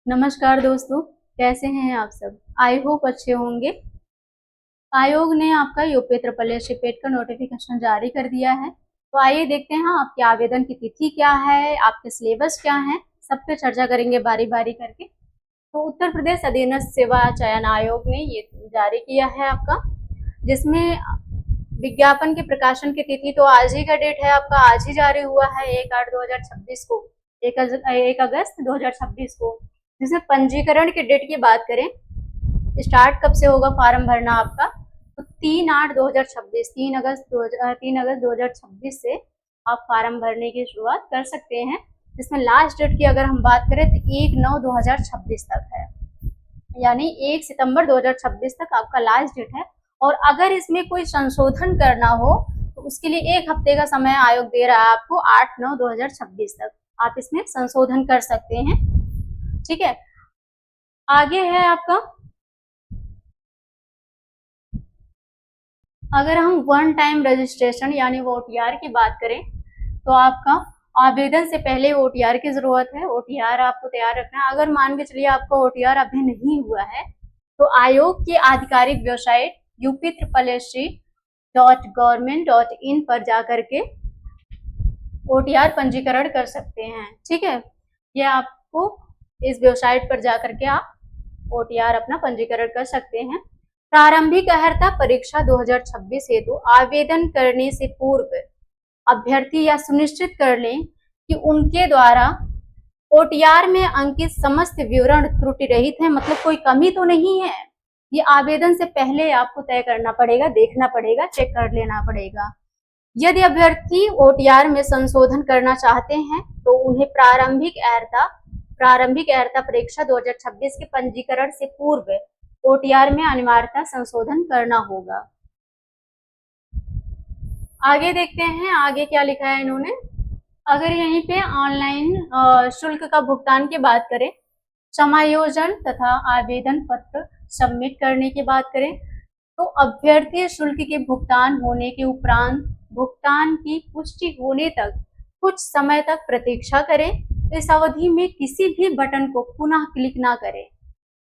नमस्कार दोस्तों, कैसे हैं आप सब। आई होप अच्छे होंगे। आयोग ने आपका यूपी ट्रिपल पेट का नोटिफिकेशन जारी कर दिया है। तो आइए देखते हैं आपके आवेदन की तिथि क्या है, आपके सिलेबस क्या है, सब पे चर्चा करेंगे बारी बारी करके। तो उत्तर प्रदेश अधीनस्थ सेवा चयन आयोग ने ये जारी किया है आपका, जिसमें विज्ञापन के प्रकाशन की तिथि तो आज ही का डेट है आपका, आज ही जारी हुआ है 1/8/2026 को, 1 अगस्त 2026 को। जिसमें पंजीकरण की डेट की बात करें, स्टार्ट कब से होगा फॉर्म भरना आपका, तो 3/8/2026, 3 अगस्त 2026 से आप फॉर्म भरने की शुरुआत कर सकते हैं। जिसमें लास्ट डेट की अगर हम बात करें तो 1/9/2026 तक है, यानी 1 सितंबर 2026 तक आपका लास्ट डेट है। और अगर इसमें कोई संशोधन करना हो तो उसके लिए 1 हफ्ते का समय आयोग दे रहा है आपको, 8/9/2026 तक आप इसमें संशोधन कर सकते हैं। ठीक है, आगे है आपका, अगर हम वन टाइम रजिस्ट्रेशन यानी ओटीआर की बात करें तो आपका आवेदन से पहले ओटीआर की जरूरत है। ओटीआर आपको तैयार रखना है। अगर मान के चलिए आपका ओटीआर अभी नहीं हुआ है तो आयोग की आधिकारिक वेबसाइट upSSC.gov.in पर जाकर के ओटीआर पंजीकरण कर सकते हैं। ठीक है, ये आपको इस वेबसाइट पर जाकर के आप ओटीआर अपना पंजीकरण कर सकते हैं। प्रारंभिक अर्हता परीक्षा 2026 हेतु आवेदन करने से पूर्व अभ्यर्थी यह सुनिश्चित कर लें कि उनके द्वारा ओटीआर में अंकित समस्त विवरण त्रुटि रहित है, मतलब कोई कमी तो नहीं है। ये आवेदन से पहले आपको तय करना पड़ेगा, देखना पड़ेगा, चेक कर लेना पड़ेगा। यदि अभ्यर्थी ओटीआर में संशोधन करना चाहते हैं तो उन्हें प्रारंभिक अर्हता परीक्षा 2026 के पंजीकरण से पूर्व ओटीआर में अनिवार्यता संशोधन करना होगा। आगे देखते हैं आगे क्या लिखा है इन्होंने। अगर यहीं पे ऑनलाइन शुल्क का भुगतान की बात करें, समायोजन तथा आवेदन पत्र सबमिट करने की बात करें तो अभ्यर्थी शुल्क के भुगतान होने के उपरांत भुगतान की पुष्टि होने तक कुछ समय तक प्रतीक्षा करें। इस अवधि में किसी भी बटन को पुनः क्लिक ना करें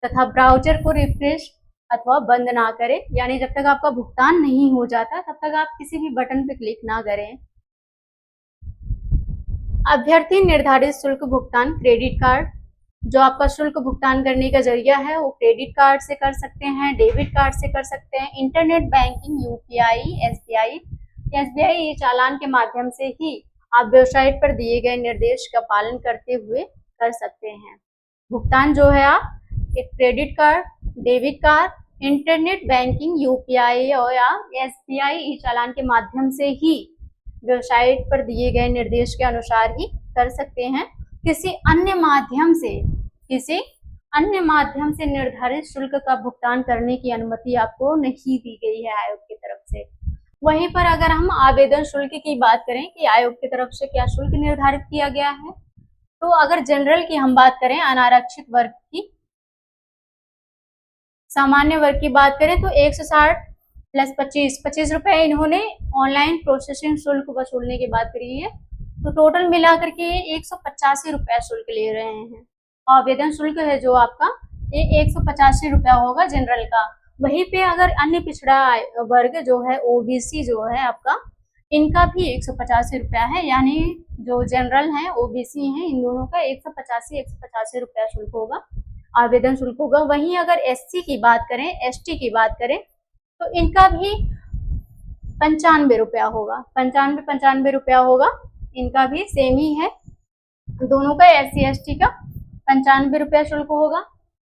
तथा ब्राउजर को रिफ्रेश अथवा बंद ना करें, यानी जब तक आपका भुगतान नहीं हो जाता तब तक आप किसी भी बटन पर क्लिक ना करें। अभ्यर्थी निर्धारित शुल्क भुगतान क्रेडिट कार्ड, जो आपका शुल्क भुगतान करने का जरिया है वो क्रेडिट कार्ड से कर सकते हैं, डेबिट कार्ड से कर सकते हैं, इंटरनेट बैंकिंग, यूपीआई, एसबीआई चालान के माध्यम से ही आप वेबसाइट पर दिए गए निर्देश का पालन करते हुए कर सकते हैं। भुगतान जो है आप एक credit card, debit card, internet banking, UPI और या एसबीआई चालान के माध्यम से ही वेबसाइट पर दिए गए निर्देश के अनुसार ही कर सकते हैं। किसी अन्य माध्यम से निर्धारित शुल्क का भुगतान करने की अनुमति आपको नहीं दी गई है आयोग की तरफ से। वहीं पर अगर हम आवेदन शुल्क की बात करें कि आयोग की तरफ से क्या शुल्क निर्धारित किया गया है, तो अगर जनरल की हम बात करें, अनारक्षित वर्ग की, सामान्य वर्ग की बात करें तो 160 प्लस 25 रुपए इन्होंने ऑनलाइन प्रोसेसिंग शुल्क वसूलने की बात करी है। तो टोटल मिलाकर के 185 रुपया शुल्क ले रहे हैं। आवेदन शुल्क है जो आपका ये 185 रुपया होगा जनरल का। वहीं पे अगर अन्य पिछड़ा वर्ग जो है ओबीसी जो है आपका, इनका भी 185 रुपया है, यानी जो जनरल है ओबीसी है इन दोनों का 185 रुपया शुल्क होगा, आवेदन शुल्क होगा। वहीं अगर एससी की बात करें, एसटी की बात करें तो इनका भी 95 रुपया होगा, 95 रुपया होगा, इनका भी सेम ही है दोनों का, एससी एसटी का 95 रुपया शुल्क होगा।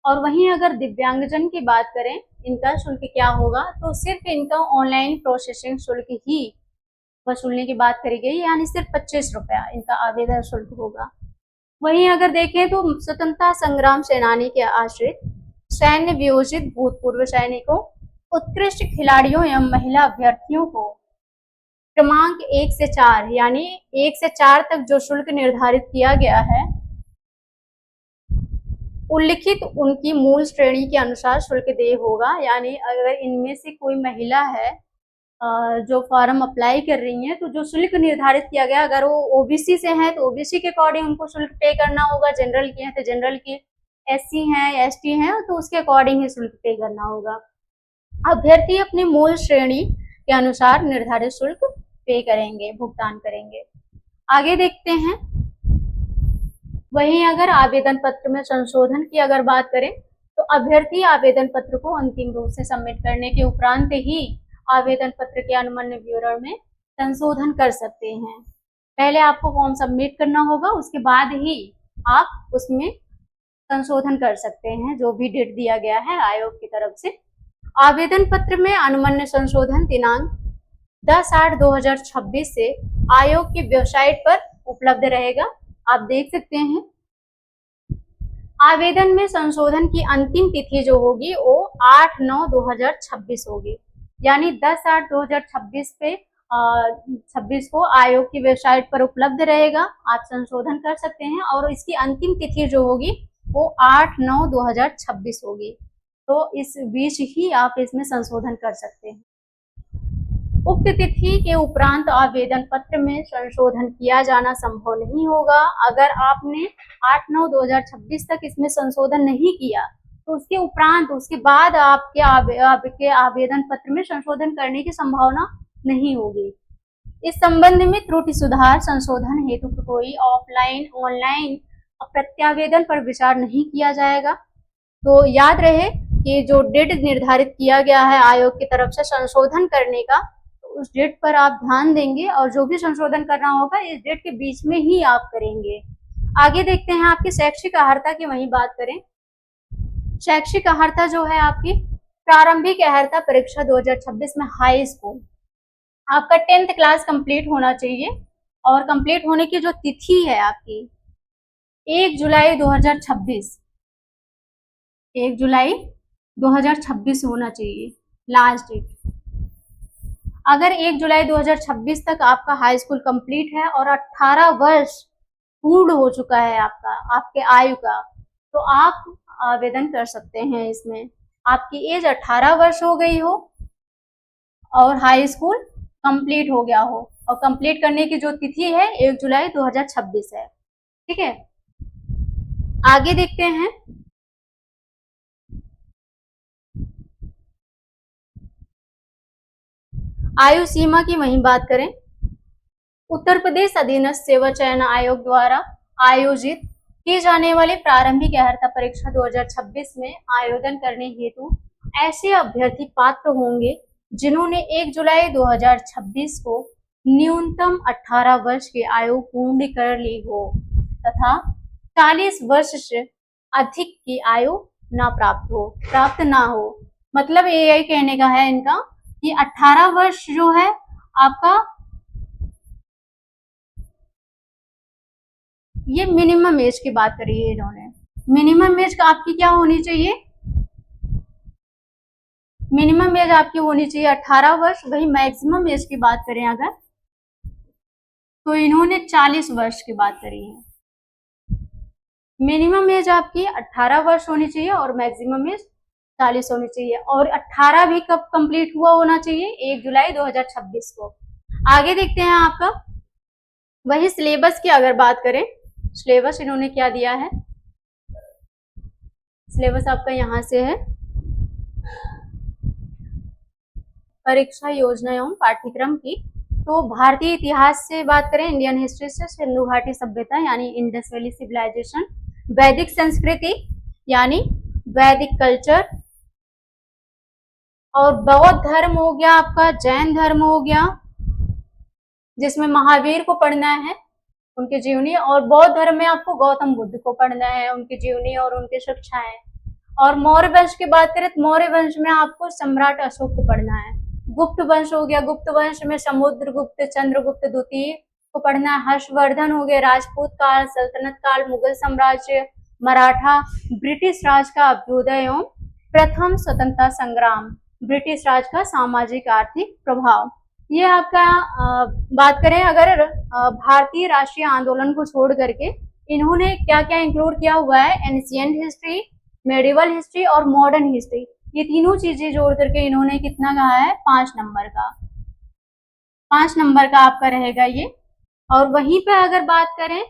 और वहीं अगर दिव्यांगजन की बात करें इनका शुल्क क्या होगा, तो सिर्फ इनका ऑनलाइन प्रोसेसिंग शुल्क ही वसूलने की बात करी गई, यानी सिर्फ 25 रुपया इनका आवेदन शुल्क होगा। वहीं अगर देखें तो स्वतंत्रता संग्राम सेनानी के आश्रित, सैन्य वियोजित भूतपूर्व सैनिकों, उत्कृष्ट खिलाड़ियों एवं महिला अभ्यर्थियों को क्रमांक 1 से 4 यानी 1 से 4 तक जो शुल्क निर्धारित किया गया है उल्लिखित उनकी मूल श्रेणी के अनुसार शुल्क देय होगा। यानी अगर इनमें से कोई महिला है जो फॉर्म अप्लाई कर रही है तो जो शुल्क निर्धारित किया गया, अगर वो ओबीसी से है तो ओबीसी के अकॉर्डिंग उनको शुल्क पे करना होगा, जनरल की है तो जनरल की SC हैं, ST हैं, तो उसके अकॉर्डिंग ही शुल्क पे करना होगा। अभ्यर्थी अपनी मूल श्रेणी के अनुसार निर्धारित शुल्क पे करेंगे, भुगतान करेंगे। आगे देखते हैं। वहीं अगर आवेदन पत्र में संशोधन की अगर बात करें तो अभ्यर्थी आवेदन पत्र को अंतिम रूप से सबमिट करने के उपरांत ही आवेदन पत्र के अनुमान्य विवरण में संशोधन कर सकते हैं। पहले आपको फॉर्म सबमिट करना होगा, उसके बाद ही आप उसमें संशोधन कर सकते हैं जो भी डेट दिया गया है आयोग की तरफ से। आवेदन पत्र में अनुमान्य संशोधन दिनांक 10/8/2026 से आयोग की वेबसाइट पर उपलब्ध रहेगा। आप देख सकते हैं। आवेदन में संशोधन की अंतिम तिथि जो होगी वो 8/9/2026 होगी, यानी 10/8/2026 पे 26 को आयोग की वेबसाइट पर उपलब्ध रहेगा। आप संशोधन कर सकते हैं और इसकी अंतिम तिथि जो होगी वो 8/9/2026 होगी। तो इस बीच ही आप इसमें संशोधन कर सकते हैं। उक्त तिथि के उपरांत आवेदन पत्र में संशोधन किया जाना संभव नहीं होगा। अगर आपने 8/9/2026 तक इसमें संशोधन नहीं किया तो उसके उपरांत, उसके बाद आपके आवेदन पत्र में संशोधन करने की संभावना नहीं होगी। इस संबंध में त्रुटि सुधार संशोधन हेतु कोई ऑफलाइन, ऑनलाइन प्रत्यावेदन पर विचार नहीं किया जाएगा। तो याद रहे कि जो डेट निर्धारित किया गया है आयोग की तरफ से संशोधन करने का, तो उस डेट पर आप ध्यान देंगे और जो भी संशोधन करना होगा इस डेट के बीच में ही आप करेंगे। आगे देखते हैं आपकी शैक्षिक अर्हता की वहीं बात करें। शैक्षिक अर्हता जो है आपकी प्रारंभिक अर्हता परीक्षा 2026 में हाई स्कूल, आपका 10th क्लास कंप्लीट होना चाहिए और कंप्लीट होने की जो तिथि है आपकी 1 जुलाई 2026, 1 जुलाई 2026 होना चाहिए लास्ट डेट। अगर 1 जुलाई 2026 तक आपका हाई स्कूल कंप्लीट है और 18 वर्ष पूर्ण हो चुका है आपके आयु का, तो आप आवेदन कर सकते हैं। इसमें आपकी एज 18 वर्ष हो गई हो और हाई स्कूल कंप्लीट हो गया हो, और कंप्लीट करने की जो तिथि है 1 जुलाई 2026 है। ठीक है, आगे देखते हैं। आयु सीमा की वहीं बात करें। उत्तर प्रदेश अधीनस्थ सेवा चयन आयोग द्वारा आयोजित की जाने वाली प्रारंभिक अर्हता परीक्षा 2026 में आवेदन करने हेतु ऐसे अभ्यर्थी पात्र होंगे जिन्होंने 1 जुलाई 2026 को न्यूनतम 18 वर्ष की आयु पूर्ण कर ली हो तथा 40 वर्ष से अधिक की आयु प्राप्त ना हो। मतलब यही कहने का है इनका कि 18 वर्ष जो है आपका, ये मिनिमम एज की बात करी है इन्होंने। मिनिमम एज आपकी क्या होनी चाहिए? मिनिमम एज आपकी होनी चाहिए 18 वर्ष। वही मैक्सिमम एज की बात करें अगर, तो इन्होंने 40 वर्ष की बात करी है। मिनिमम एज आपकी 18 वर्ष होनी चाहिए और मैक्सिमम एज 40 होनी चाहिए, और 18 भी कब कंप्लीट हुआ होना चाहिए? 1 जुलाई 2026 को। आगे देखते हैं आपका वही सिलेबस की अगर बात करें। सिलेबस इन्होंने क्या दिया है? सिलेबस आपका यहाँ से है। परीक्षा योजना एवं पाठ्यक्रम की, तो भारतीय इतिहास से बात करें, इंडियन हिस्ट्री से सिंधु घाटी सभ्यता यानी इंडस वैली सिविलाइजेशन, वैदिक संस्कृति यानी वैदिक कल्चर, और बौद्ध धर्म हो गया आपका, जैन धर्म हो गया जिसमें महावीर को पढ़ना है उनकी जीवनी, और बौद्ध धर्म में आपको गौतम बुद्ध को पढ़ना है उनकी जीवनी और उनकी शिक्षाएं। और मौर्य वंश की बात करें तो मौर्य वंश में आपको सम्राट अशोक को पढ़ना है। गुप्त वंश हो गया, गुप्त वंश में समुद्रगुप्त, चंद्रगुप्त द्वितीय को पढ़ना है। हर्षवर्धन हो गया, राजपूत काल, सल्तनत काल, मुगल साम्राज्य, मराठा, ब्रिटिश राज का अभ्युदय एवं प्रथम स्वतंत्रता संग्राम, ब्रिटिश राज का सामाजिक आर्थिक प्रभाव। ये आपका बात करें अगर भारतीय राष्ट्रीय आंदोलन को छोड़ करके इन्होंने क्या क्या इंक्लूड किया हुआ है, एंशिएंट हिस्ट्री, मेडिवल हिस्ट्री और मॉडर्न हिस्ट्री, ये तीनों चीजें जोड़ करके इन्होंने कितना कहा है? 5 नंबर का। 5 नंबर का आपका रहेगा ये। और वहीं पे अगर बात करें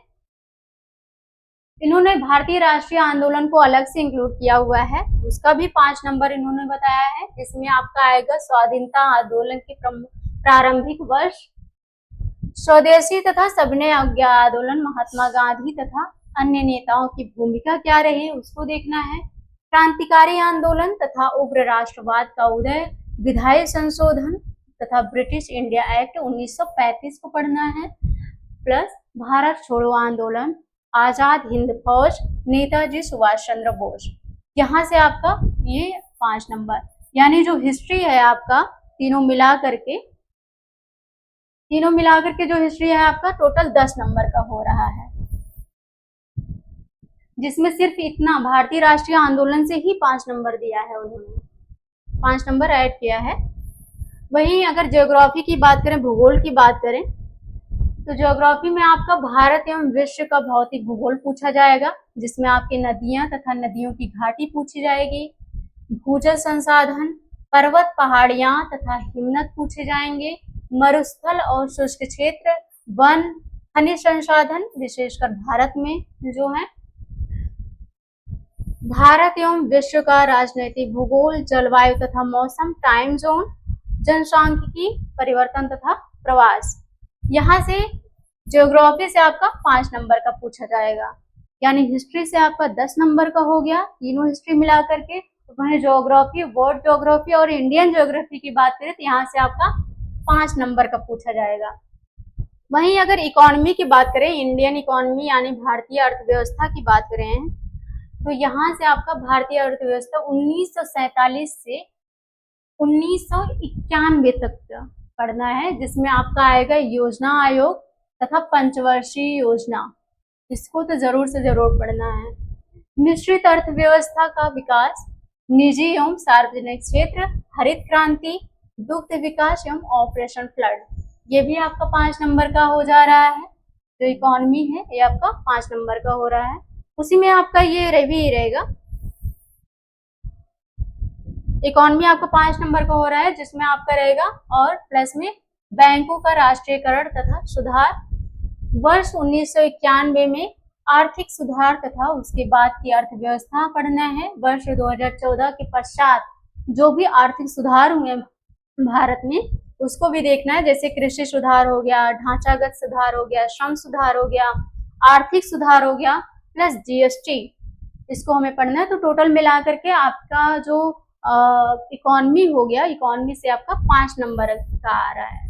इन्होंने भारतीय राष्ट्रीय आंदोलन को अलग से इंक्लूड किया हुआ है, उसका भी 5 नंबर इन्होंने बताया है, जिसमें आपका आएगा स्वाधीनता आंदोलन के प्रारंभिक वर्ष, स्वदेशी तथा सविनय अवज्ञा आंदोलन, महात्मा गांधी तथा अन्य नेताओं की भूमिका क्या रही उसको देखना है, क्रांतिकारी आंदोलन तथा उग्र राष्ट्रवाद का उदय, विधायी संशोधन तथा ब्रिटिश इंडिया एक्ट 1935 को पढ़ना है, प्लस भारत छोड़ो आंदोलन, आजाद हिंद फौज, नेताजी सुभाष चंद्र बोस। यहाँ से आपका ये 5 नंबर, यानी जो हिस्ट्री है आपका तीनों मिला करके जो हिस्ट्री है आपका टोटल 10 नंबर का हो रहा है, जिसमें सिर्फ इतना भारतीय राष्ट्रीय आंदोलन से ही 5 नंबर दिया है, उन्होंने 5 नंबर ऐड किया है। वहीं अगर ज्योग्राफी की बात करें, भूगोल की बात करें, तो ज्योग्राफी में आपका भारत एवं विश्व का भौतिक भूगोल पूछा जाएगा, जिसमें आपकी नदियां तथा नदियों की घाटी पूछी जाएगी, भूजल संसाधन, पर्वत पहाड़ियां तथा हिमनद पूछे जाएंगे, मरुस्थल और शुष्क क्षेत्र, वन, खनिज संसाधन, विशेषकर भारत में जो है, भारत एवं विश्व का राजनीतिक भूगोल, जलवायु तथा मौसम, टाइम जोन, जनसांख्यिकी, परिवर्तन तथा प्रवास। यहाँ से ज्योग्राफी से आपका 5 नंबर का पूछा जाएगा, यानी हिस्ट्री से आपका 10 नंबर का हो गया, तीनों हिस्ट्री मिला करके। वहीं ज्योग्राफी, वर्ल्ड ज्योग्राफी और इंडियन ज्योग्राफी की बात करें तो यहाँ से आपका 5 नंबर का पूछा जाएगा। वहीं अगर इकोनॉमी की बात करें, इंडियन इकोनॉमी यानी भारतीय अर्थव्यवस्था की बात करें, तो यहाँ से आपका भारतीय अर्थव्यवस्था 1947 से 1991 तक पढ़ना है, जिसमें आपका आएगा योजना आयोग तथा पंचवर्षीय योजना, इसको तो जरूर से जरूर पढ़ना है। मिश्रित अर्थव्यवस्था का विकास, निजी एवं सार्वजनिक क्षेत्र, हरित क्रांति, दुग्ध विकास एवं ऑपरेशन फ्लड, ये भी आपका 5 नंबर का हो जा रहा है। जो इकोनॉमी है ये आपका 5 नंबर का हो रहा है, उसी में आपका ये भी रहेगा, इकोनॉमी आपका 5 नंबर का हो रहा है, जिसमें आपका रहेगा, और प्लस में बैंकों का राष्ट्रीयकरण तथा सुधार, वर्ष 1991 में आर्थिक सुधार तथा उसके बाद की अर्थव्यवस्था पढ़ना है, वर्ष 2014 के पश्चात जो भी आर्थिक सुधार हुए भारत में उसको भी देखना है, जैसे कृषि सुधार हो गया, ढांचागत सुधार हो गया, श्रम सुधार हो गया, आर्थिक सुधार हो गया, प्लस जीएसटी, इसको हमें पढ़ना है। तो टोटल मिला करके आपका जो इकोनॉमी हो गया, इकोनॉमी से आपका 5 नंबर का आ रहा है,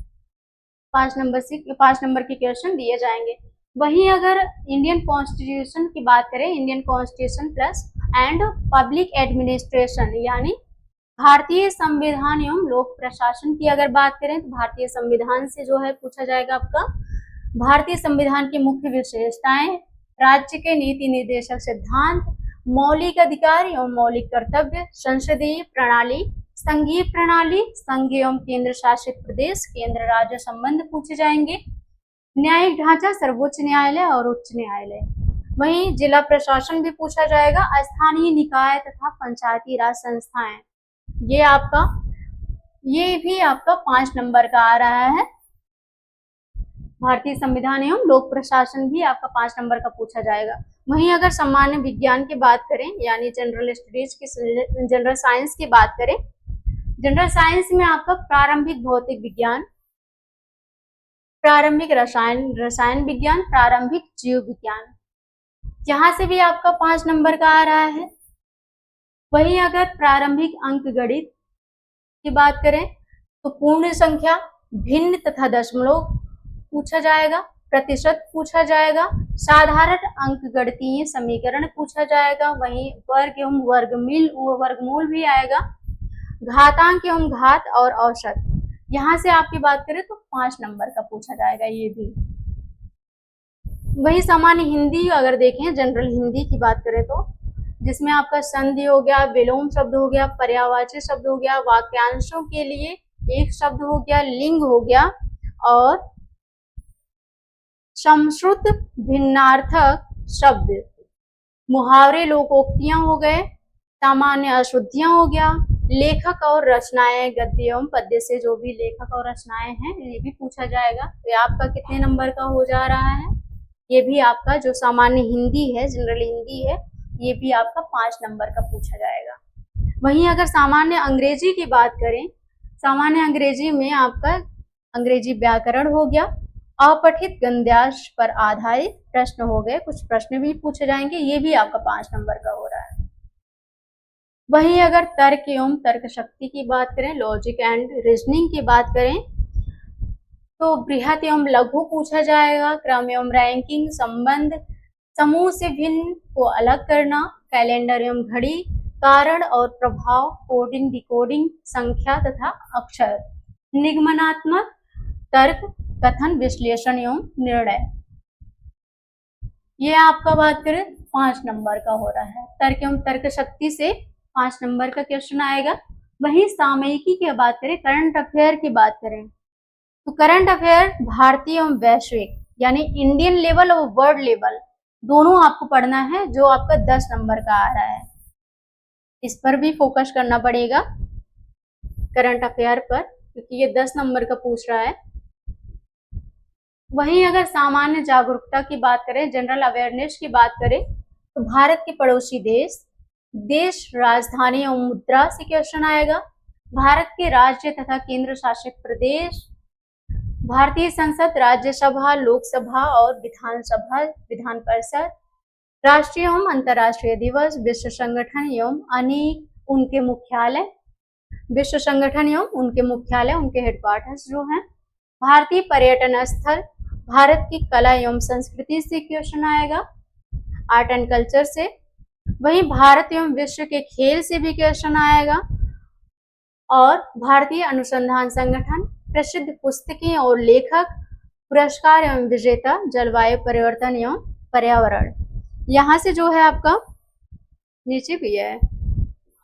5 नंबर के क्वेश्चन दिए जाएंगे। वहीं अगर इंडियन कॉन्स्टिट्यूशन की बात करें, Indian constitution plus and public administration, यानी भारतीय संविधान एवं लोक प्रशासन की अगर बात करें, तो भारतीय संविधान से जो है पूछा जाएगा आपका भारतीय संविधान की मुख्य विशेषताएं, राज्य के नीति निर्देशक सिद्धांत, मौलिक अधिकार एवं मौलिक कर्तव्य, संसदीय प्रणाली, संघीय प्रणाली, संघ एवं केंद्र शासित प्रदेश, केंद्र राज्य संबंध पूछे जाएंगे, न्यायिक ढांचा, सर्वोच्च न्यायालय और उच्च न्यायालय। वहीं जिला प्रशासन भी पूछा जाएगा, स्थानीय निकाय तथा पंचायती राज संस्थाएं, ये भी आपका 5 नंबर का आ रहा है। भारतीय संविधान एवं लोक प्रशासन भी आपका 5 नंबर का पूछा जाएगा। वहीं अगर सामान्य विज्ञान की बात करें, यानी जनरल स्टडीज की, जनरल साइंस की बात करें, जनरल साइंस में आपका प्रारंभिक भौतिक विज्ञान, प्रारंभिक रसायन विज्ञान, प्रारंभिक जीव विज्ञान, यहाँ से भी आपका 5 नंबर का आ रहा है। वहीं अगर प्रारंभिक अंक गणित की बात करें, तो पूर्ण संख्या, भिन्न तथा दशमलव पूछा जाएगा, प्रतिशत पूछा जाएगा, साधारण अंक गणितीय समीकरण पूछा जाएगा, वहीं वर्ग एवं वर्गमूल भी आएगा, घातांक एवं घात और औसत, यहाँ से आपकी बात करें तो 5 नंबर का पूछा जाएगा ये भी। वही सामान्य हिंदी अगर देखें, जनरल हिंदी की बात करें तो, जिसमें आपका संधि हो गया, विलोम शब्द हो गया, पर्यायवाची शब्द हो गया, वाक्यांशों के लिए एक शब्द हो गया, लिंग हो गया, और समश्रुत भिन्नार्थक शब्द, मुहावरे, लोकोक्तियां हो गए, सामान्य अशुद्धियां हो गया, लेखक और रचनाएं, गद्य एवं पद्य से जो भी लेखक और रचनाएं हैं ये भी पूछा जाएगा। तो आपका कितने नंबर का हो जा रहा है? ये भी आपका जो सामान्य हिंदी है, जनरल हिंदी है, ये भी आपका 5 नंबर का पूछा जाएगा। वहीं अगर सामान्य अंग्रेजी की बात करें, सामान्य अंग्रेजी में आपका अंग्रेजी व्याकरण हो गया, अपठित गद्यांश पर आधारित प्रश्न हो गए, कुछ प्रश्न भी पूछे जाएंगे, ये भी आपका 5 नंबर का हो रहा है। वहीं अगर तर्क एवं तर्क शक्ति की बात करें, लॉजिक एंड रीजनिंग की बात करें, तो बृहत एवं लघु पूछा जाएगा, क्रम एवं रैंकिंग, संबंध, समूह से भिन्न को अलग करना, कैलेंडर एवं घड़ी, कारण और प्रभाव, कोडिंग डिकोडिंग, संख्या तथा अक्षर, निगमनात्मक तर्क, कथन, विश्लेषण एवं निर्णय। ये आपका बात करें 5 नंबर का हो रहा है। तर्क एवं तर्क शक्ति से 5 नंबर का क्वेश्चन आएगा। वहीं सामयिकी की बात करें, करंट अफेयर की बात करें, तो करंट अफेयर भारतीय एवं वैश्विक यानी इंडियन लेवल और वर्ल्ड लेवल दोनों आपको पढ़ना है, जो आपका 10 नंबर का आ रहा है। इस पर भी फोकस करना पड़ेगा, करंट अफेयर पर, क्योंकि ये 10 नंबर का पूछ रहा है। वहीं अगर सामान्य जागरूकता की बात करें, जनरल अवेयरनेस की बात करें, तो भारत के पड़ोसी देश, देश, राजधानी एवं मुद्रा से क्वेश्चन आएगा, भारत के राज्य तथा केंद्र शासित प्रदेश, भारतीय संसद, राज्यसभा, लोकसभा और विधानसभा, विधान परिषद, राष्ट्रीय एवं अंतर्राष्ट्रीय दिवस, विश्व संगठन एवं अनेक उनके मुख्यालय, विश्व संगठन एवं उनके मुख्यालय, उनके हेडक्वार्टर्स जो हैं, भारतीय पर्यटन स्थल, भारत की कला एवं संस्कृति से क्वेश्चन आएगा, आर्ट एंड कल्चर से। वहीं भारत एवं विश्व के खेल से भी क्वेश्चन आएगा, और भारतीय अनुसंधान संगठन, प्रसिद्ध पुस्तकें और लेखक, पुरस्कार एवं विजेता, जलवायु परिवर्तन एवं पर्यावरण। यहाँ से जो है आपका नीचे भी है,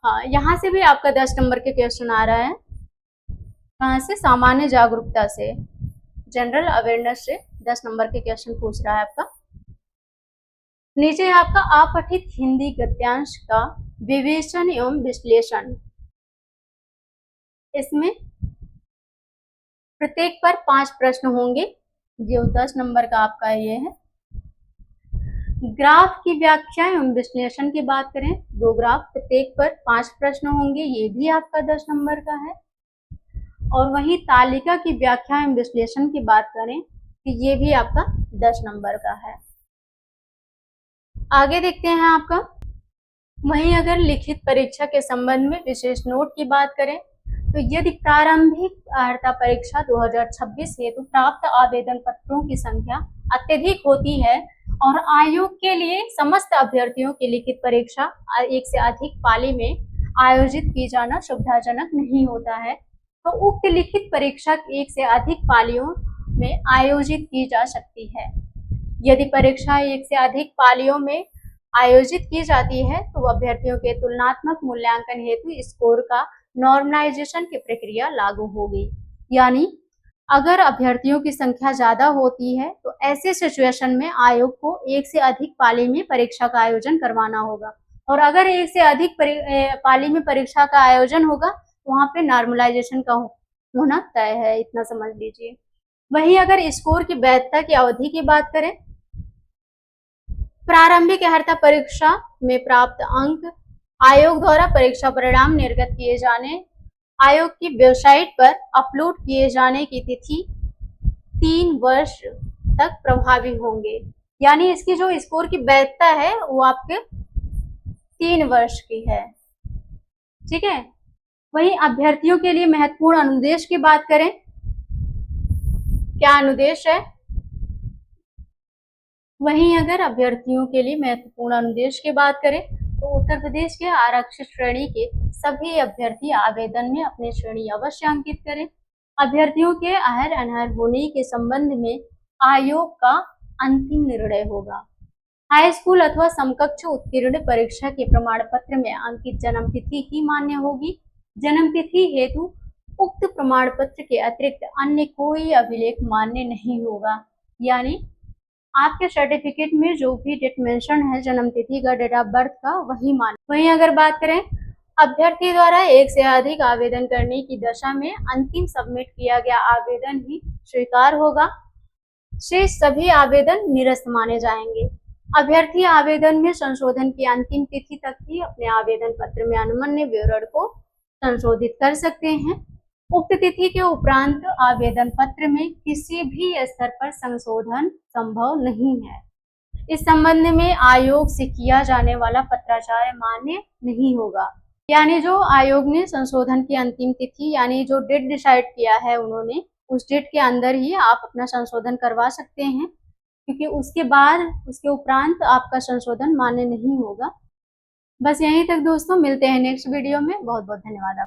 हाँ, यहाँ से भी आपका 10 नंबर के क्वेश्चन आ रहा है। कहाँ से? सामान्य जागरूकता से, जनरल अवेयरनेस से 10 नंबर के क्वेश्चन पूछ रहा है आपका। नीचे आपका अपठित हिंदी गद्यांश का विवेचन एवं विश्लेषण। इसमें प्रत्येक पर 5 प्रश्न होंगे, जो 10 नंबर का आपका ये है। ग्राफ की व्याख्या एवं विश्लेषण की बात करें, 2 ग्राफ, प्रत्येक पर 5 प्रश्न होंगे, ये भी आपका 10 नंबर का है। और वहीं तालिका की व्याख्या एवं विश्लेषण की बात करें, तो ये भी आपका 10 नंबर का है। आगे देखते हैं आपका। वहीं अगर लिखित परीक्षा के संबंध में विशेष नोट की बात करें, तो यदि प्रारंभिक अर्हता परीक्षा 2026 हेतु प्राप्त आवेदन पत्रों की संख्या अत्यधिक होती है और आयोग के लिए समस्त अभ्यर्थियों की लिखित परीक्षा एक से अधिक पाली में आयोजित की जाना सुविधाजनक नहीं होता है, तो उक्त लिखित परीक्षा एक से अधिक पालियों में आयोजित की जा सकती है। यदि परीक्षा एक से अधिक पालियों में आयोजित की जाती है, तो अभ्यर्थियों के तुलनात्मक मूल्यांकन हेतु स्कोर का नॉर्मलाइजेशन की प्रक्रिया लागू होगी। यानी अगर अभ्यर्थियों की संख्या ज्यादा होती है, तो ऐसे सिचुएशन में आयोग को एक से अधिक पाली में परीक्षा का आयोजन करवाना होगा, और अगर एक से अधिक पाली में परीक्षा का आयोजन होगा, तो वहां पे नॉर्मलाइजेशन का होना तय है, इतना समझ लीजिए। वहीं अगर स्कोर की वैधता की अवधि की बात करें, प्रारंभिक अर्हता परीक्षा में प्राप्त अंक आयोग द्वारा परीक्षा परिणाम निर्गत किए जाने, आयोग की वेबसाइट पर अपलोड किए जाने की तिथि 3 वर्ष तक प्रभावी होंगे। यानी इसकी जो स्कोर की वैधता है वो आपके 3 वर्ष की है, ठीक है। वहीं अभ्यर्थियों के लिए महत्वपूर्ण अनुदेश की बात करें, क्या अनुदेश है? वहीं अगर अभ्यर्थियों के लिए महत्वपूर्ण अनुदेश की बात करें, तो उत्तर प्रदेश के आरक्षित श्रेणी के सभी अभ्यर्थी आवेदन में अपनी श्रेणी अवश्य अंकित करें। अभ्यर्थियों के अहर अनहर होने के संबंध में आयोग का अंतिम निर्णय होगा। हाई स्कूल अथवा समकक्ष उत्तीर्ण परीक्षा के प्रमाण पत्र में अंकित जन्म तिथि ही मान्य होगी। जन्म तिथि हेतु उक्त प्रमाण पत्र के अतिरिक्त अन्य कोई अभिलेख मान्य नहीं होगा। यानी आपके सर्टिफिकेट में जो भी डेट मेंशन है जन्म तिथि का, डेट ऑफ बर्थ का, वही मान्य। वहीं अगर बात करें, अभ्यर्थी द्वारा एक से अधिक आवेदन करने की दशा में अंतिम सबमिट किया गया आवेदन ही स्वीकार होगा। शेष सभी आवेदन निरस्त माने जाएंगे। अभ्यर्थी आवेदन में संशोधन की अंतिम तिथि तक ही अपने आवेदन पत्र में अनुमन्य विवरण को संशोधित कर सकते हैं। उक्त तिथि के उपरांत आवेदन पत्र में किसी भी स्तर पर संशोधन संभव नहीं है। इस संबंध में आयोग से किया जाने वाला पत्राचार मान्य नहीं होगा। यानी जो आयोग ने संशोधन की अंतिम तिथि यानी जो डेट डिसाइड किया है उन्होंने, उस डेट के अंदर ही आप अपना संशोधन करवा सकते हैं, क्योंकि उसके बाद उसके उपरांत आपका संशोधन मान्य नहीं होगा। बस यहीं तक दोस्तों, मिलते हैं नेक्स्ट वीडियो में। बहुत बहुत धन्यवाद।